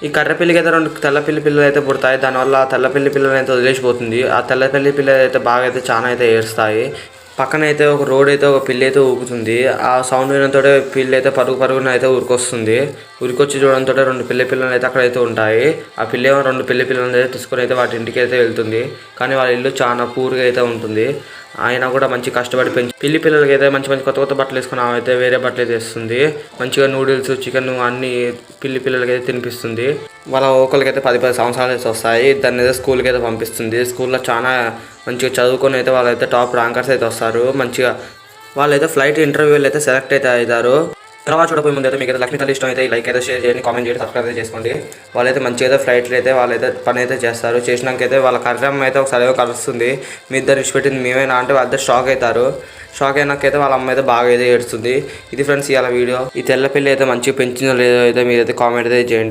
ఈ కర్రపిల్లికి అయితే 2 తెల్లపిల్లి పిల్లలు అయితే పుడతాయి. దానివల్ల ఆ తెల్లపిల్లి పిల్లలు అయితే వదిలేసిపోతుంది. ఆ తెల్లపిల్లి పిల్లలు అయితే బాగా అయితే చాలా అయితే ఏడుస్తాయి. పక్కన అయితే ఒక రోడ్ అయితే ఒక పిల్లి అయితే ఊగుతుంది. ఆ సౌండ్ వినడంతో పిల్లి అయితే పరుగున అయితే ఉరికొస్తుంది. ఉరికొచ్చి చూడడంతో 2 పిల్లి పిల్లలు అయితే అక్కడైతే ఉంటాయి. ఆ పిల్లి ఏమో 2 పిల్లి పిల్లలు అయితే తీసుకొని అయితే వాటి ఇంటికి అయితే వెళ్తుంది. కానీ వాళ్ళ ఇల్లు చాలా పూర్గా అయితే ఉంటుంది. ఆయన కూడా మంచి కష్టపడి పెంచి పిల్లి పిల్లలకి అయితే మంచి కొత్త బట్టలు వేసుకుని ఆమె అయితే వేరే బట్టలు అయితే వేస్తుంది. మంచిగా నూడిల్స్ చికెన్ అన్ని పిల్లి పిల్లలకి అయితే తినిపిస్తుంది. వాళ్ళ ఒకరికైతే 10 సంవత్సరాలు అయితే వస్తాయి. దాన్ని అయితే స్కూల్కి అయితే పంపిస్తుంది. స్కూల్లో చాలా మంచిగా చదువుకొని అయితే వాళ్ళైతే టాప్ ర్యాంకర్స్ అయితే వస్తారు. మంచిగా వాళ్ళైతే ఫ్లైట్ ఇంటర్వ్యూలు అయితే సెలెక్ట్ అయితే అవుతారు. తర్వాత చూడకపోయే ముందు అయితే మీకు అయితే లక్ష్మీ తల్లి ఇష్టం అయితే లైక్ అయితే షేర్ చేయండి, కామెంట్ చేయండి, సబ్స్క్రైబ్ అయితే చేసుకోండి. వాళ్ళైతే మంచిగా అయితే ఫ్లైట్లు అయితే వాళ్ళైతే పని అయితే చేస్తారు. చేసినాక అయితే వాళ్ళ కర్రమ్మ అయితే ఒకసారి ఏదో కలుస్తుంది. మీ ఇద్దరు ఇచ్చిపెట్టింది మేమేనా అంటే వాళ్ళిద్దరు షాక్ అవుతారు. షాక్ అయినాకైతే వాళ్ళ అమ్మ అయితే బాగా అయితే ఏడుస్తుంది. ఇది ఫ్రెండ్స్ ఇవాళ వీడియో. ఈ తెల్ల పిల్లి అయితే మంచిగా పెంచిందో లేదో అయితే మీరైతే కామెంట్ అయితే చేయండి.